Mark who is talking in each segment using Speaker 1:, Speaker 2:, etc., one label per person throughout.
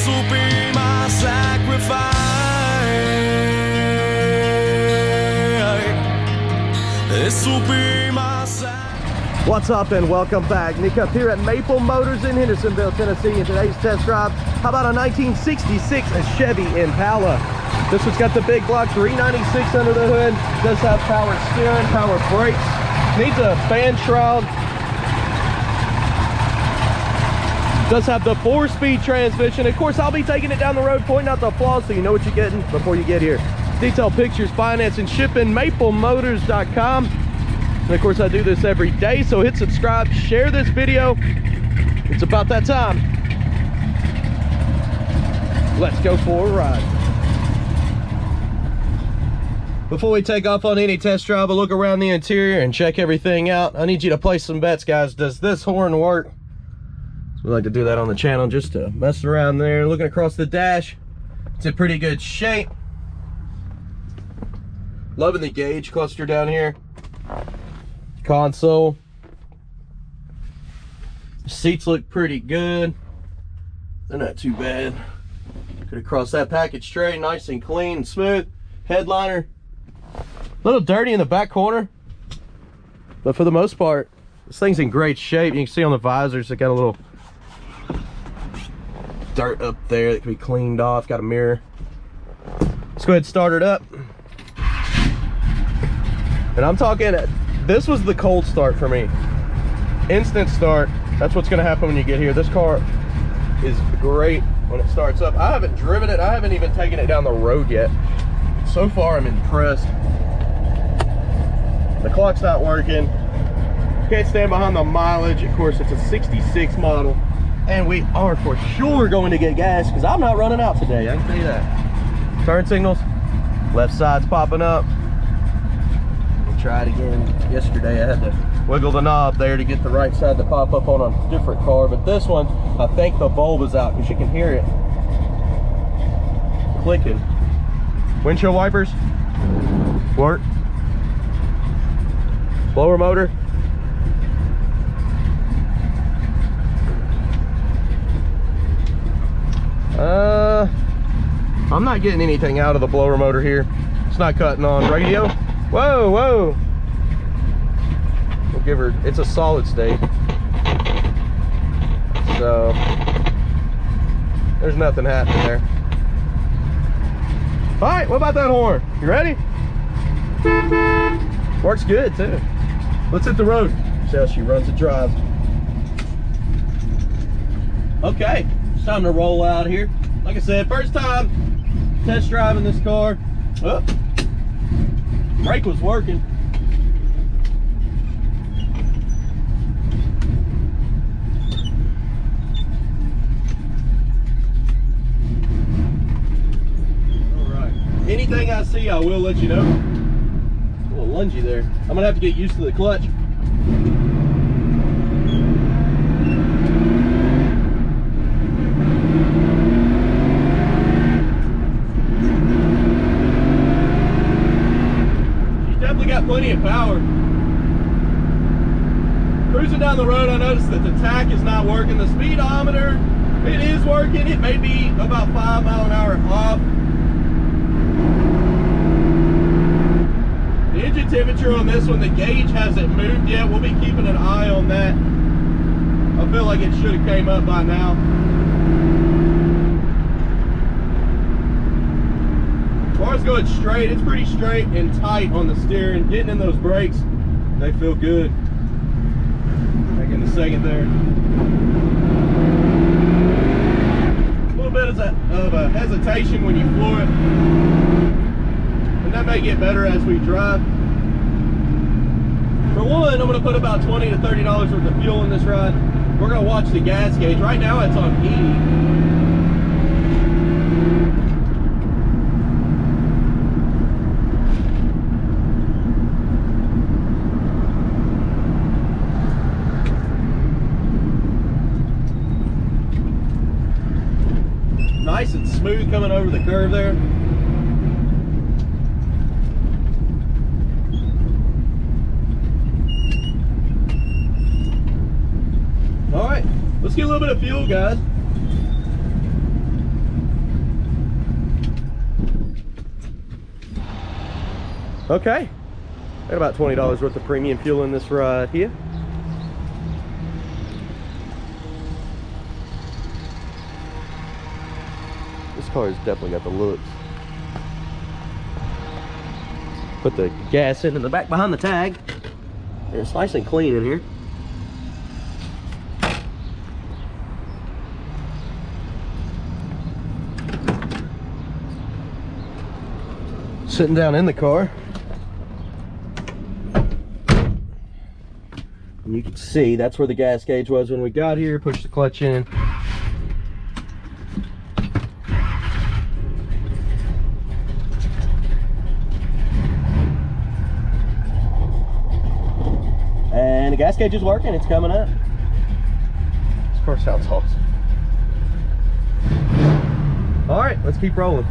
Speaker 1: This will be my sacrifice. This will be my sacrifice.
Speaker 2: What's up and welcome back. Nick up here at Maple Motors in Hendersonville, Tennessee. In today's test drive, how about a 1966 Chevy Impala? This one's got the big block 396 under the hood. Does have power steering, power brakes. Needs a fan shroud. Does have the 4-speed transmission. Of course, I'll be taking it down the road, pointing out the flaws so you know what you're getting before you get here. Detailed pictures, finance, and shipping, maplemotors.com. And of course, I do this every day, so hit subscribe, share this video. It's about that time. Let's go for a ride. Before we take off on any test drive, a look around the interior and check everything out. I need you to place some bets, guys. Does this horn work? We like to do that on the channel, just to mess around there. Looking across the dash, it's in pretty good shape. Loving the gauge cluster down here. Console. The seats look pretty good. They're not too bad. Could have crossed that package tray, nice and clean and smooth. Headliner. A little dirty in the back corner, but for the most part, this thing's in great shape. You can see on the visors, it got a little dirt up there that can be cleaned off. Got a mirror. Let's go ahead and start it up. And I'm talking, this was the cold start for me. Instant start. That's what's gonna happen when you get here. This car is great when it starts up. I haven't driven it. I haven't even taken it down the road yet. So far, I'm impressed. The clock's not working. Can't stand behind the mileage. Of course, it's a 66 model. And we are for sure going to get gas because I'm not running out today. I can tell you that. Turn signals. Left side's popping up. We'll try it again. Yesterday, I had to wiggle the knob there to get the right side to pop up on a different car. But this one, I think the bulb is out because you can hear it clicking. Windshield wipers work. Blower motor. I'm not getting anything out of the blower motor here. It's not cutting on. Radio. Whoa, whoa. We'll give her, it's a solid state. So there's nothing happening there. All right, what about that horn? You ready? Works good too. Let's hit the road. See how she runs and drives. Okay, it's time to roll out here. Like I said, first time test driving this car. Oh, brake was working. Anything I see, I will let you know. A little lungy there. I'm gonna have to get used to the clutch. She's definitely got plenty of power. Cruising down the road, I noticed that the tach is not working. The speedometer, it is working. It may be about 5 miles an hour off. The engine temperature on this one, the gauge hasn't moved yet. We'll be keeping an eye on that. I feel like it should have came up by now. As far as going straight, it's pretty straight and tight on the steering. Getting in those brakes, they feel good. Back in the second there. A little bit of a hesitation when you floor it. That may get better as we drive. For one, I'm going to put about $20 to $30 worth of fuel in this ride. We're going to watch the gas gauge. Right now it's on E. Nice and smooth coming over the curve there. All right, let's get a little bit of fuel, guys. Okay, got about $20 worth of premium fuel in this right here. This car has definitely got the looks. Put the gas in the back behind the tag. It's nice and clean in here. Sitting down in the car, and you can see that's where the gas gauge was when we got here. Push the clutch in. And the gas gauge is working, it's coming up. This car sounds awesome. All right, let's keep rolling.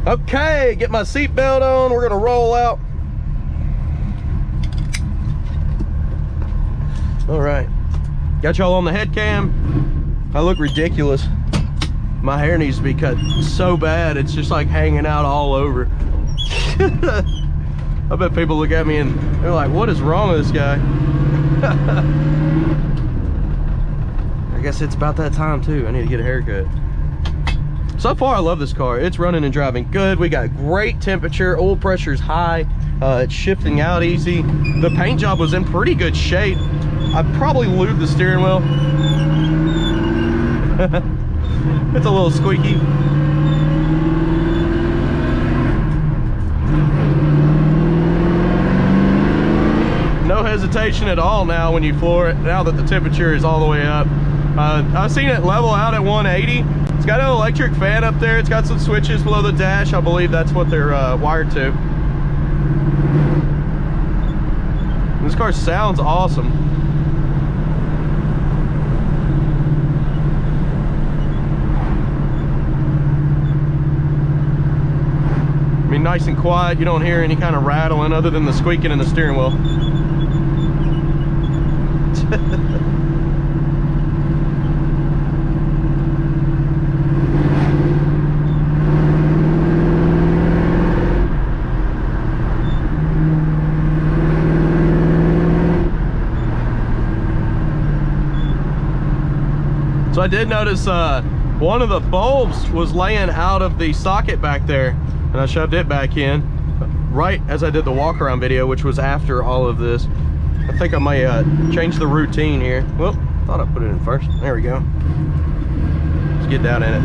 Speaker 2: Okay, get my seatbelt on. We're gonna roll out. All right, got y'all on the head cam. I look ridiculous. My hair needs to be cut so bad, it's just like hanging out all over. I bet people look at me and they're like, what is wrong with this guy? I guess it's about that time too. I need to get a haircut. So far, I love this car. It's running and driving good. We got great temperature. Oil pressure is high. It's shifting out easy. The paint job was in pretty good shape. I probably lubed the steering wheel. It's a little squeaky. No hesitation at all now when you floor it, now that the temperature is all the way up. I've seen it level out at 180. It's got an electric fan up there. It's got some switches below the dash. I believe that's what they're wired to. This car sounds awesome. I mean, nice and quiet. You don't hear any kind of rattling other than the squeaking in the steering wheel. So I did notice one of the bulbs was laying out of the socket back there, and I shoved it back in right as I did the walk around video, which was after all of this. I think I might change the routine here. Well, thought I put it in first. There we go. Let's get down in it.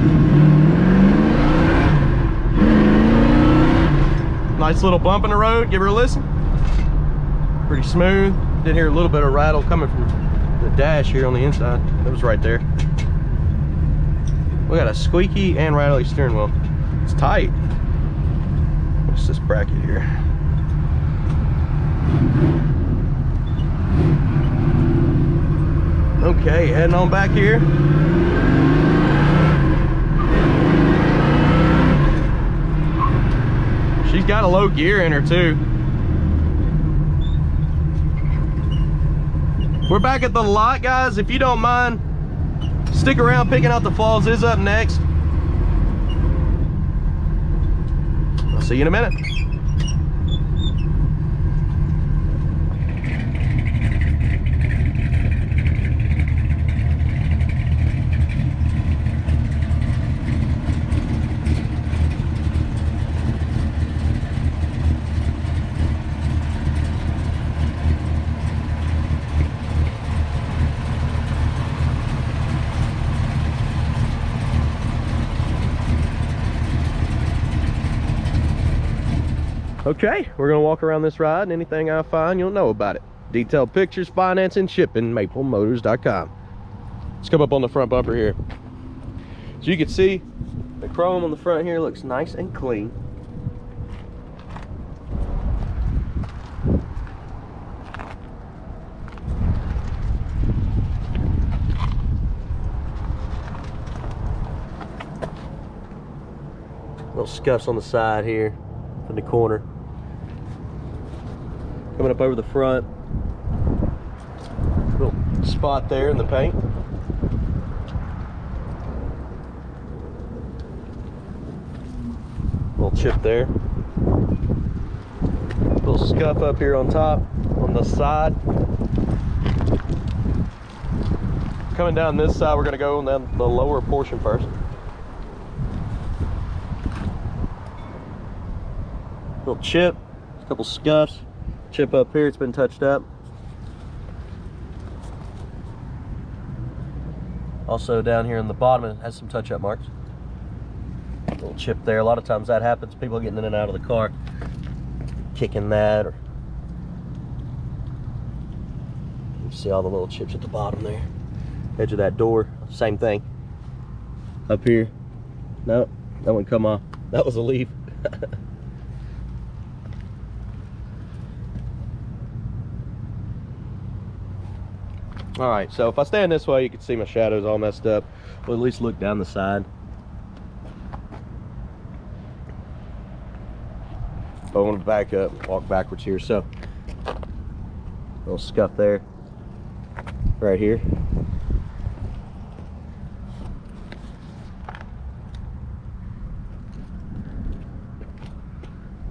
Speaker 2: Nice little bump in the road. Give her a listen. Pretty smooth. Did hear a little bit of rattle coming from the dash here on the inside. That was right there. We got a squeaky and rattly steering wheel. It's tight. What's this bracket here? Okay, heading on back here. She's got a low gear in her too. We're back at the lot, guys. If you don't mind, stick around. Picking out the flaws is up next. I'll see you in a minute. Okay, we're gonna walk around this ride, and anything I find, you'll know about it. Detailed pictures, financing, shipping, maplemotors.com. Let's come up on the front bumper here. So you can see the chrome on the front here looks nice and clean. Little scuffs on the side here in the corner. Coming up over the front, little spot there in the paint. Little chip there. Little scuff up here on top, on the side. Coming down this side, we're going to go down the lower portion first. Little chip, a couple scuffs. Chip up here, it's been touched up. Also down here in the bottom, it has some touch-up marks. A little chip there. A lot of times that happens. People getting in and out of the car, kicking that, or you see all the little chips at the bottom there. Edge of that door, same thing. Up here, nope, that one come off. That was a leaf. All right, so if I stand this way, you can see my shadows all messed up. We'll at least look down the side. But I want to back up and walk backwards here. So, little scuff there, right here.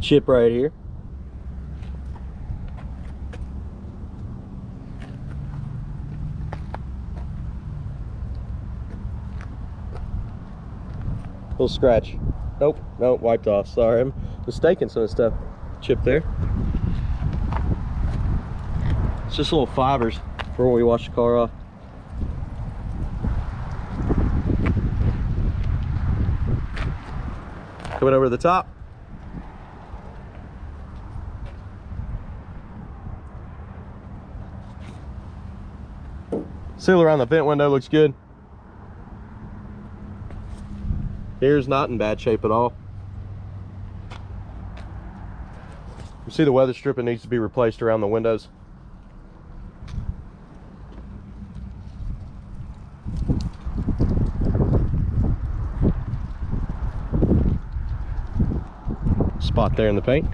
Speaker 2: Chip right here. Little scratch. Nope, wiped off. Sorry, I'm mistaking some of the stuff. Chip there. It's just little fibers for when we wash the car off. Coming over to the top. Seal around the vent window looks good. Here's not in bad shape at all. You see the weather stripping needs to be replaced around the windows. Spot there in the paint.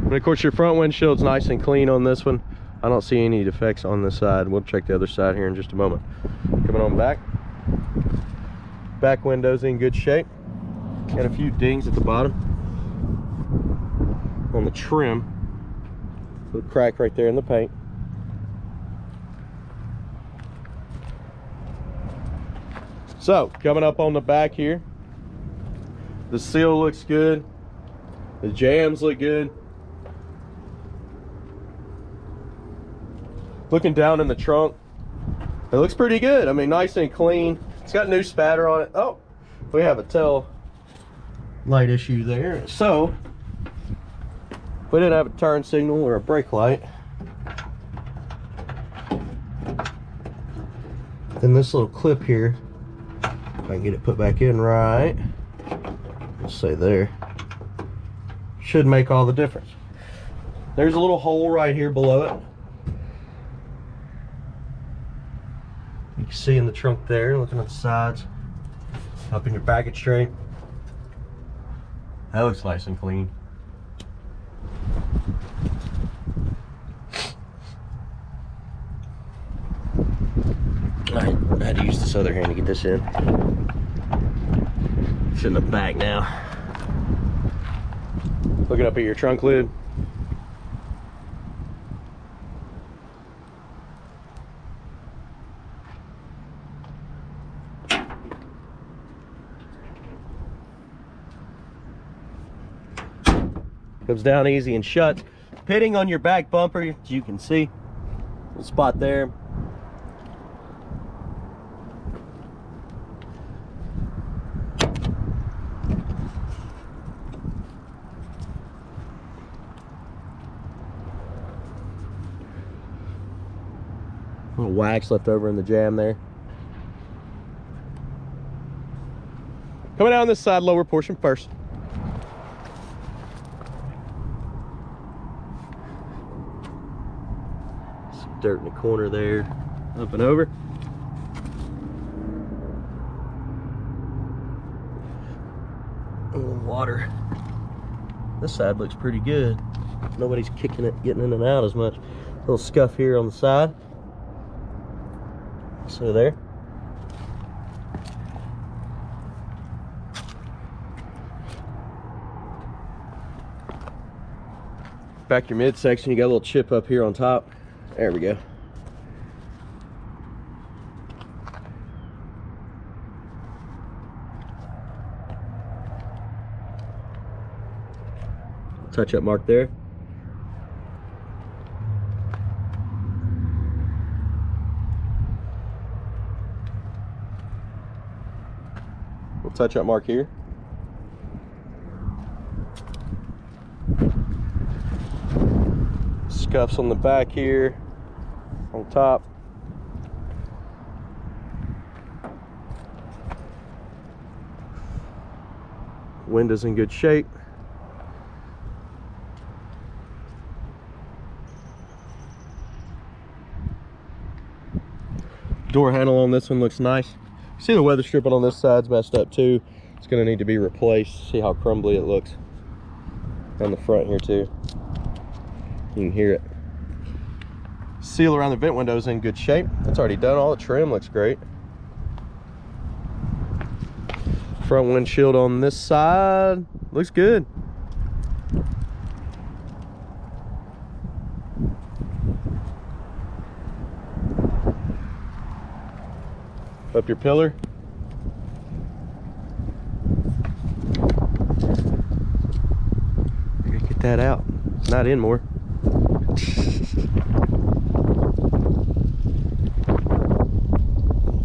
Speaker 2: And of course your front windshield's nice and clean on this one. I don't see any defects on this side. We'll check the other side here in just a moment. Coming on back. Back window's in good shape. Got a few dings at the bottom on the trim. Little crack right there in the paint. So coming up on the back here, the seal looks good. The jams look good. Looking down in the trunk, it looks pretty good. I mean, nice and clean. It's got new spatter on it. Oh, we have a tail light issue there. So if we didn't have a turn signal or a brake light, then this little clip here, if I can get it put back in right, let's say there, should make all the difference. There's a little hole right here below it. You can see in the trunk there, looking at the sides, up in your baggage tray. That looks nice and clean. Alright, I had to use this other hand to get this in. It's in the back now. Looking up at your trunk lid. Comes down easy and shuts. Pitting on your back bumper, as you can see. Little spot there. Little wax left over in the jam there. Coming down this side lower portion first. Some dirt in the corner there. Up and over. A little water. This side looks pretty good. Nobody's kicking it, getting in and out as much. A little scuff here on the side. So there. Back your midsection, you got a little chip up here on top. There we go. Touch up mark there. Touch up mark here. Scuffs on the back here, on top. Window's in good shape. Door handle on this one looks nice. See the weather stripping on this side's messed up too. It's going to need to be replaced. See how crumbly it looks on the front here too. You can hear it. Seal around the vent windows in good shape. That's already done. All the trim looks great. Front windshield on this side looks good. Up your pillar. I gotta get that out. It's not in more.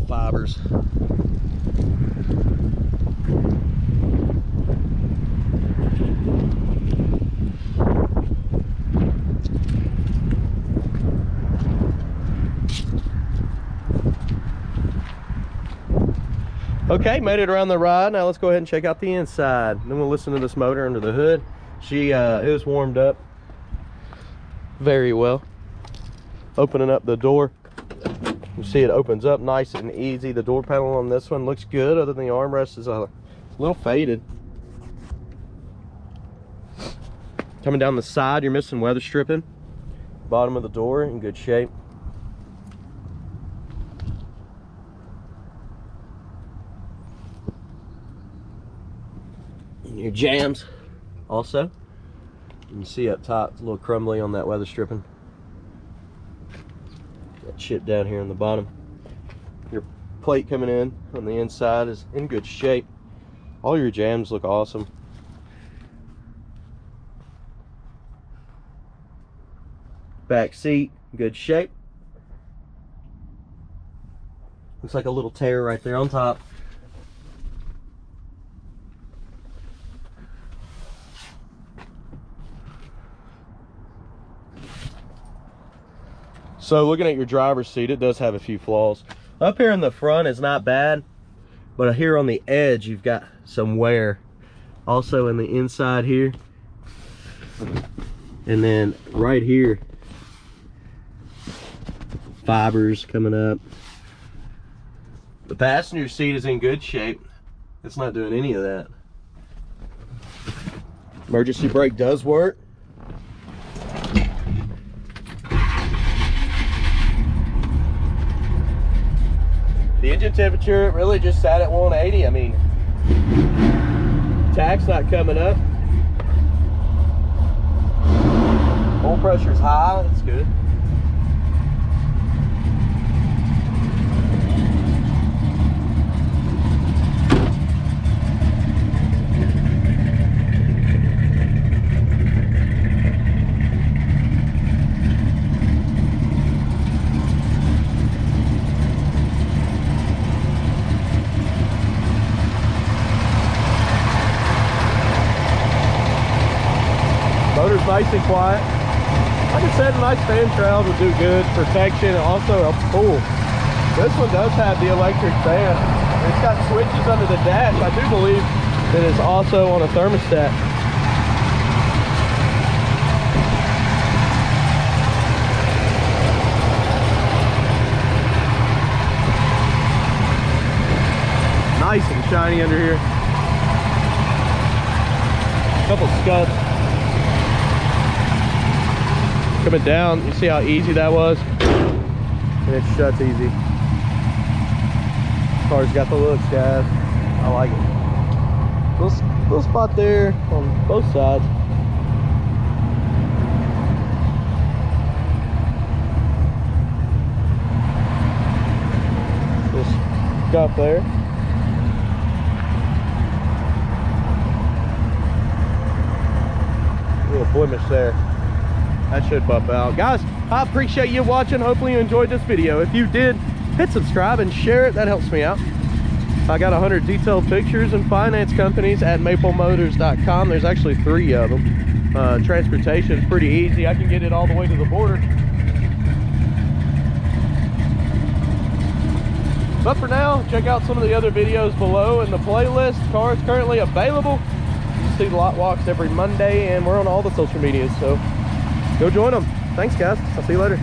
Speaker 2: Fibers. Okay, made it around the ride. Now let's go ahead and check out the inside. Then we'll listen to this motor under the hood. She is warmed up very well. Opening up the door, you see it opens up nice and easy. The door panel on this one looks good, other than the armrest is a little faded. Coming down the side, you're missing weather stripping. Bottom of the door in good shape. And your jams also. You can see up top, it's a little crumbly on that weather stripping. That chip down here on the bottom. Your plate coming in on the inside is in good shape. All your jams look awesome. Back seat, good shape. Looks like a little tear right there on top. So looking at your driver's seat, it does have a few flaws. Up here in the front is not bad, but here on the edge, you've got some wear. Also in the inside here. And then right here, fibers coming up. The passenger seat is in good shape. It's not doing any of that. Emergency brake does work. The engine temperature really just sat at 180. I mean, tach's not coming up. Oil pressure's high, that's good. Motor's nice and quiet. Like I said, a nice fan shroud will do good. Protection, and also helps cool. This one does have the electric fan. It's got switches under the dash. I do believe that it's also on a thermostat. Nice and shiny under here. Couple scuds. Coming down, you see how easy that was? And it shuts easy. Car's got the looks, guys. I like it. Little spot there on both sides. Little scuff there. Little blemish there. That should buff out. Guys, I appreciate you watching. Hopefully you enjoyed this video. If you did, hit subscribe and share it. That helps me out. I got 100 detailed pictures and finance companies at maplemotors.com. There's actually 3 of them. Transportation is pretty easy. I can get it all the way to the border. But for now, check out some of the other videos below in the playlist. Cars currently available. You see the lot walks every Monday, and we're on all the social medias, so go join them. Thanks, guys. I'll see you later.